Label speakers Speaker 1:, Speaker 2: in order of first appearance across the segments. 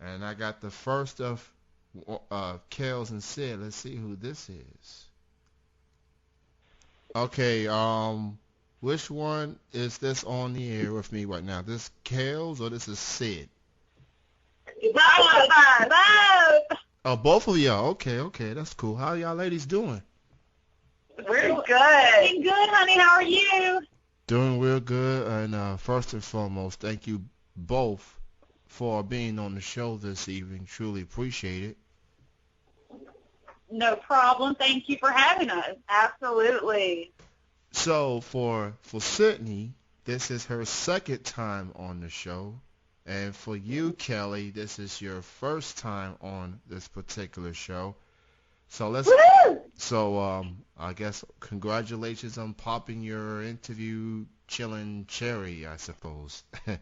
Speaker 1: And I got the first of Kels and Syd. Let's see who this is. Okay, which one is this on the air with me right now? This Kels or this is Syd?
Speaker 2: Both.
Speaker 1: Oh, both of y'all. Okay, that's cool. How y'all ladies doing?
Speaker 2: We're good. Doing good, honey. How are you?
Speaker 1: Doing real good. And first and foremost, thank you both for being on the show this evening. Truly appreciate it.
Speaker 2: No problem. Thank you for having us. Absolutely.
Speaker 1: So for Sydney, this is her second time on the show. And for you, Kelly, this is your first time on this particular show. So I guess congratulations on popping your interview chillin' cherry, I suppose.
Speaker 2: Thank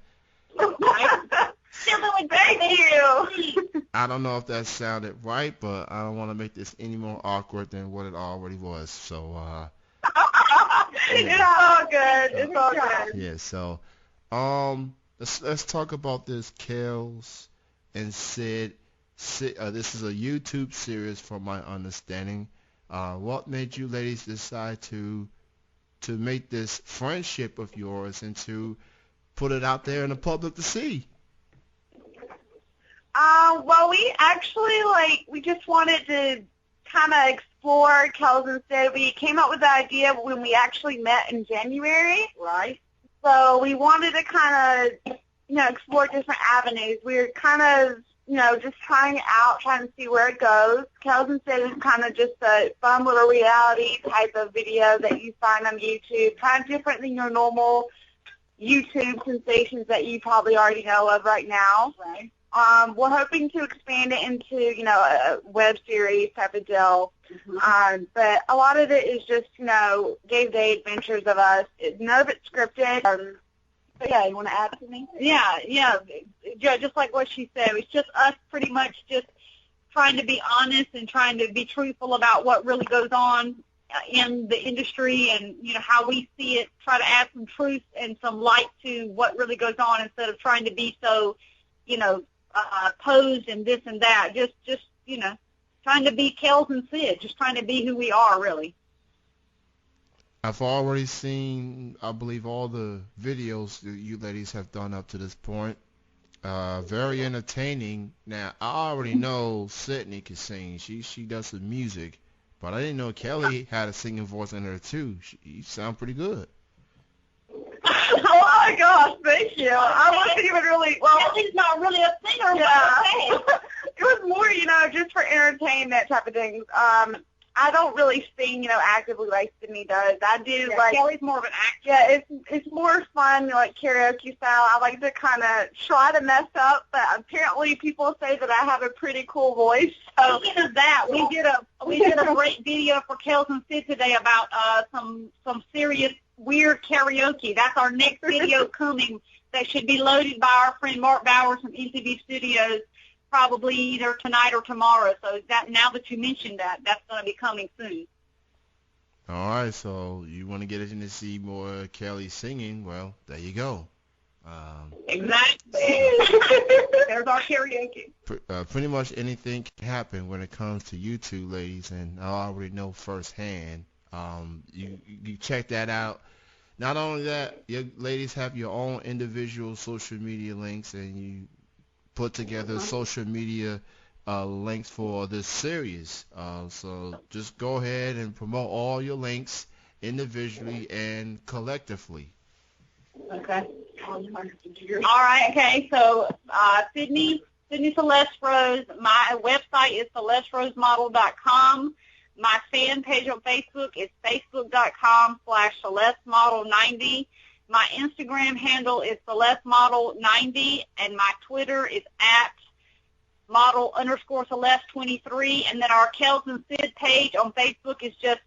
Speaker 2: you.
Speaker 1: I don't know if that sounded right, but I don't want to make this any more awkward than what it already was. So
Speaker 2: It's all good. It's all good.
Speaker 1: yeah. So let's talk about this Kels and Syd. This is a YouTube series, from my understanding. What made you ladies decide to make this friendship of yours and to put it out there in the public to see?
Speaker 2: Well, we actually, we just wanted to kind of explore Kels and Syd. We came up with the idea when we actually met in January. Right. So we wanted to kind of, explore different avenues. We were kind of, just trying it out, trying to see where it goes. Kels and Syd is kind of just a fun little reality type of video that you find on YouTube, kind of different than your normal YouTube sensations that you probably already know of right now. Right. We're hoping to expand it into, a web series type of deal. Mm-hmm. But a lot of it is just, day-to-day adventures of us. None of it's scripted. But yeah, you want to add something? Yeah, just like what she said. It's just us pretty much just trying to be honest and trying to be truthful about what really goes on in the industry and, how we see it, try to add some truth and some light to what really goes on instead of trying to be so, posed and this and that. Just trying to be Kels and Syd, just trying to be who we are, really.
Speaker 1: I've already seen, I believe, all the videos that you ladies have done up to this point. Very entertaining. Now, I already know Sydney can sing. She does some music, but I didn't know Kelly had a singing voice in her too. You sound pretty good.
Speaker 2: Oh my gosh, thank you. I wasn't even really, Kelly's not really a singer. Yeah. It was more, just for entertainment type of things. I don't really sing, actively like Sydney does. I do, Kelly's more of an actor. Yeah, it's more fun, like karaoke style. I like to kind of try to mess up, but apparently people say that I have a pretty cool voice. So speaking of that, we did a great video for Kels and Syd today about some serious weird karaoke. That's our next video coming that should be loaded by our friend Mark Bowers from NCB Studios probably either tonight or tomorrow. So now that you mentioned that, that's going to be coming soon.
Speaker 1: All right, so you want to get in to see more Kelly singing, well, there you go.
Speaker 2: Exactly. There's our karaoke.
Speaker 1: Pretty much anything can happen when it comes to you two ladies, and I already know firsthand. You check that out. Not only that, you ladies have your own individual social media links, and you put together social media links for this series. So just go ahead and promote all your links individually and collectively.
Speaker 2: Okay. All right. Okay. So Sydney Celeste Rose. My website is CelesteRoseModel.com. My fan page on Facebook is Facebook.com/CelesteModel90. My Instagram handle is CelesteModel90, and my Twitter is @model_Celeste23. And then our Kels and Syd page on Facebook is just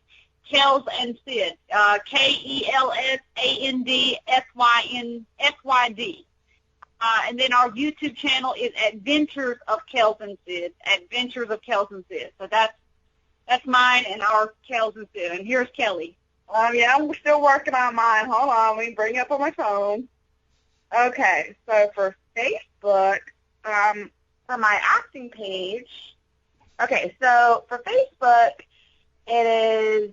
Speaker 2: Kels and Syd, KELSANDSYD. And then our YouTube channel is Adventures of Kels and Syd, Adventures of Kels and Syd. So that's mine and our Kels and Syd. And here's Kelly. Yeah, I'm still working on mine. Hold on, let me bring it up on my phone. Okay, so for Facebook, for my acting page, okay, so for Facebook, it is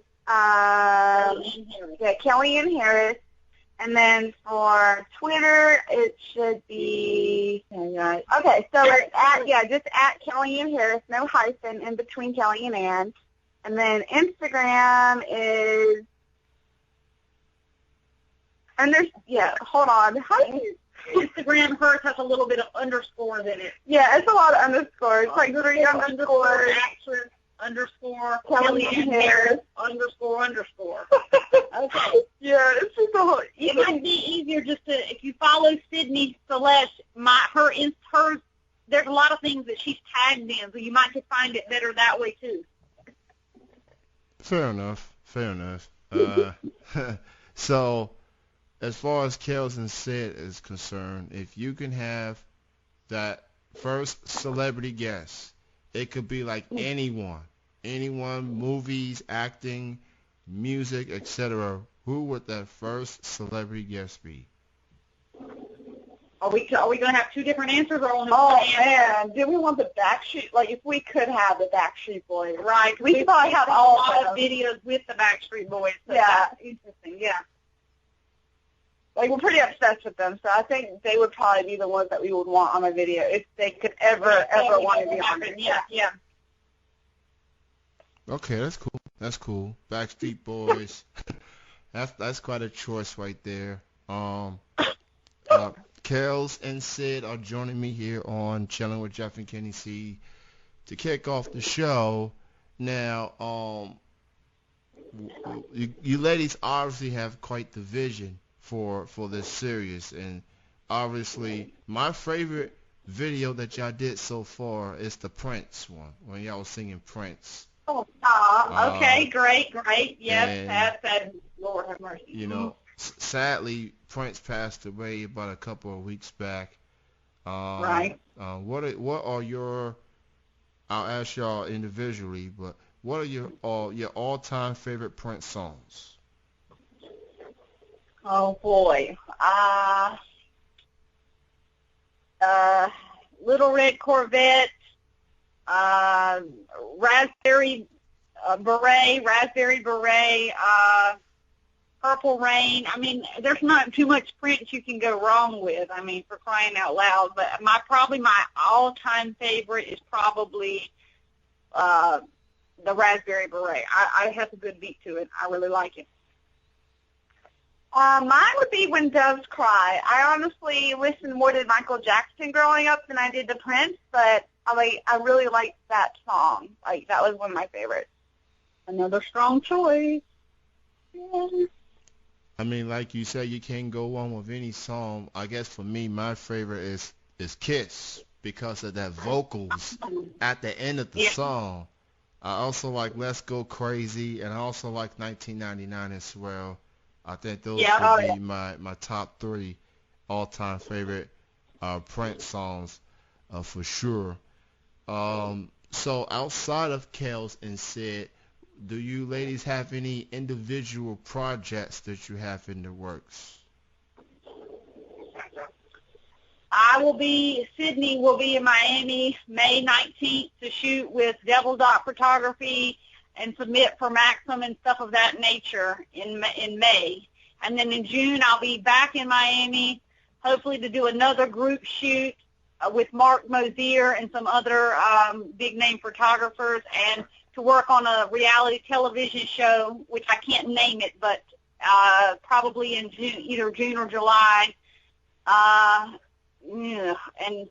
Speaker 2: Kelly and Harris. And then for Twitter, it should be, okay, so it's just at Kelly and Harris, no hyphen in between Kelly and Ann. And then Instagram is, hold on. How do you?
Speaker 3: Instagram, hers has a little bit of underscores in it.
Speaker 2: Yeah, it's a lot of underscores. It's like 3 underscores.
Speaker 3: Actress underscore
Speaker 2: Kelly and Harris
Speaker 3: underscore. Okay.
Speaker 2: Yeah, it's just a whole.
Speaker 3: It might be easier just to, if you follow Sydney Celeste, hers, there's a lot of things that she's tagged in, so you might just find it better that way too.
Speaker 1: Fair enough. So, as far as Kels and Syd is concerned, if you can have that first celebrity guest, it could be like anyone, movies, acting, music, etc. Who would that first celebrity guest be?
Speaker 3: Are we going to have two different answers or only
Speaker 2: one
Speaker 3: answer?
Speaker 2: Man, do we want the Backstreet? Like, if we could have the Backstreet Boys,
Speaker 3: right?
Speaker 2: We could probably have all
Speaker 3: a lot of videos with the Backstreet Boys. So
Speaker 2: yeah,
Speaker 3: that's interesting. Yeah.
Speaker 2: Like, we're pretty obsessed with them, so I think they would probably be the ones that we would want on a video if they could ever want to be on it.
Speaker 3: Yeah.
Speaker 1: Okay, that's cool. Backstreet Boys. That's quite a choice right there. Kels and Syd are joining me here on Chilling with Jeff and Kenny C to kick off the show. Now, you ladies obviously have quite the vision for this series, and obviously my favorite video that y'all did so far is the Prince one, when y'all was singing Prince.
Speaker 3: Oh, okay, great. Yes, that's Lord have mercy.
Speaker 1: You know, sadly, Prince passed away about a couple of weeks back.
Speaker 3: Right.
Speaker 1: What are your? I'll ask y'all individually, but what are your all-time favorite Prince songs?
Speaker 3: Oh boy. Little Red Corvette, Raspberry Beret, Purple Rain. I mean, there's not too much Prince you can go wrong with. I mean, for crying out loud. But my all-time favorite is probably the Raspberry Beret. I have a good beat to it. I really like it.
Speaker 2: Mine would be When Doves Cry. I honestly listened more to Michael Jackson growing up than I did to Prince, but I really liked that song. Like, that was one of my favorites.
Speaker 3: Another strong choice.
Speaker 2: Yeah.
Speaker 1: I mean, like you said, you can't go on with any song. I guess for me, my favorite is Kiss because of that vocals at the end of the song. I also like Let's Go Crazy, and I also like 1999 as well. I think those would be my top 3 all-time favorite Prince songs for sure. So outside of Kels and Syd, do you ladies have any individual projects that you have in the works?
Speaker 3: Sydney will be in Miami May 19th to shoot with Devil Dot Photography and submit for Maxim and stuff of that nature in May. And then in June, I'll be back in Miami, hopefully to do another group shoot with Mark Mosier and some other big-name photographers, and to work on a reality television show, which I can't name it, but probably in either June or July. And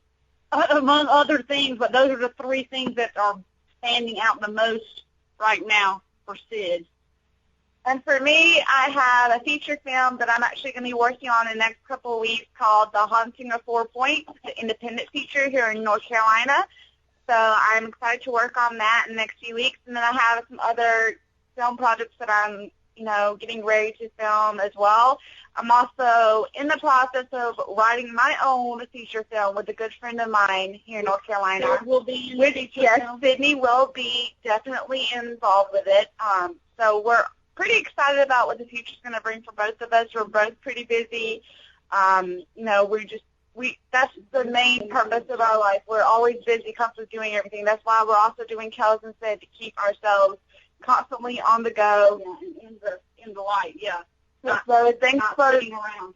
Speaker 3: among other things, but those are the 3 things that are standing out the most right now for Syd.
Speaker 2: And for me, I have a feature film that I'm actually going to be working on in the next couple of weeks called The Haunting of 4 Points, the independent feature here in North Carolina. So I'm excited to work on that in the next few weeks. And then I have some other film projects that I'm, getting ready to film as well. I'm also in the process of writing my own feature film with a good friend of mine here in North Carolina.
Speaker 3: Will be in the feature film?
Speaker 2: Sydney will be definitely involved with it. So we're pretty excited about what the future's going to bring for both of us. We're both pretty busy. We're just that's the main purpose of our life. We're always busy, constantly doing everything. That's why we're also doing Kels and Syd to keep ourselves constantly on the go.
Speaker 3: Yeah, and in the light, yeah.
Speaker 2: So things
Speaker 3: Around.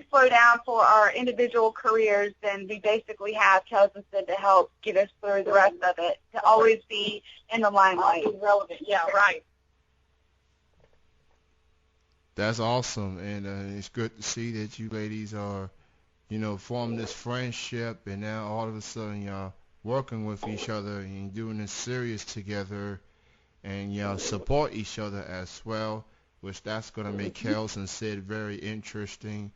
Speaker 2: slow down for our individual careers, then we basically have Kels and Syd to help get us through the rest of it, to always be in the limelight.
Speaker 3: Always relevant, yeah, right.
Speaker 1: That's awesome, and it's good to see that you ladies are, forming this friendship, and now all of a sudden y'all working with each other and doing this serious together, and y'all support each other as well, which that's going to make Kels and Syd very interesting,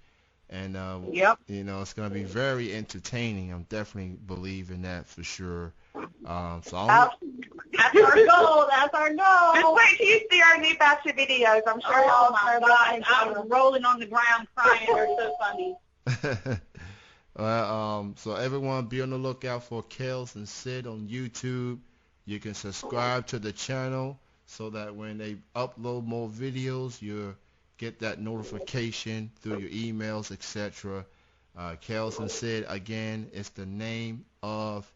Speaker 1: and
Speaker 3: Yep.
Speaker 1: it's going to be very entertaining. I'm definitely believing that for sure. So
Speaker 3: That's our goal. That's our
Speaker 2: Just
Speaker 3: goal.
Speaker 2: wait till you see our new batch of videos. I'm sure
Speaker 3: Oh
Speaker 2: y'all
Speaker 3: my
Speaker 2: are
Speaker 3: God! I was rolling on the ground crying. They're so funny.
Speaker 1: Well, so everyone be on the lookout for Kels and Syd on YouTube. You can subscribe to the channel so that when they upload more videos, you get that notification through your emails, etc. Kels and Syd, again, is the name of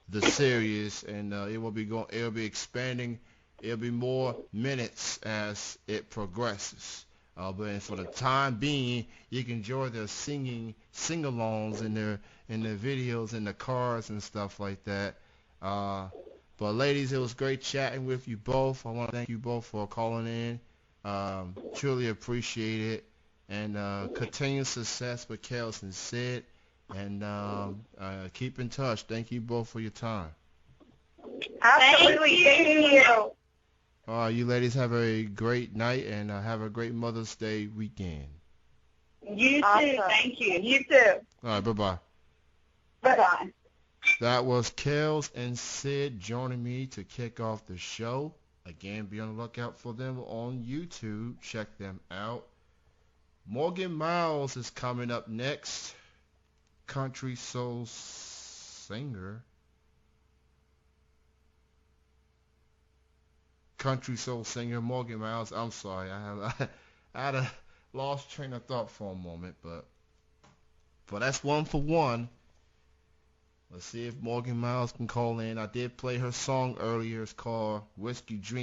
Speaker 1: the series, and it'll be expanding. It'll be more minutes as it progresses. But for the time being, you can enjoy their sing-alongs in their videos in the cars and stuff like that. But ladies, it was great chatting with you both. I want to thank you both for calling in. Truly appreciate it, and continued success with Kels and Syd. And keep in touch. Thank you both for your time.
Speaker 2: Absolutely. Thank you.
Speaker 1: You ladies have a great night, and have a great Mother's Day weekend.
Speaker 3: You too.
Speaker 2: Awesome.
Speaker 3: Thank you.
Speaker 2: You too.
Speaker 1: All right, bye-bye.
Speaker 3: Bye-bye.
Speaker 1: That was Kels and Syd joining me to kick off the show. Again, be on the lookout for them on YouTube. Check them out. Morgan Miles is coming up next. Country soul singer. Morgan Miles. I'm sorry, I had a lost train of thought for a moment, but that's one for one. Let's see if Morgan Miles can call in. I did play her song earlier. It's called Whiskey Dream.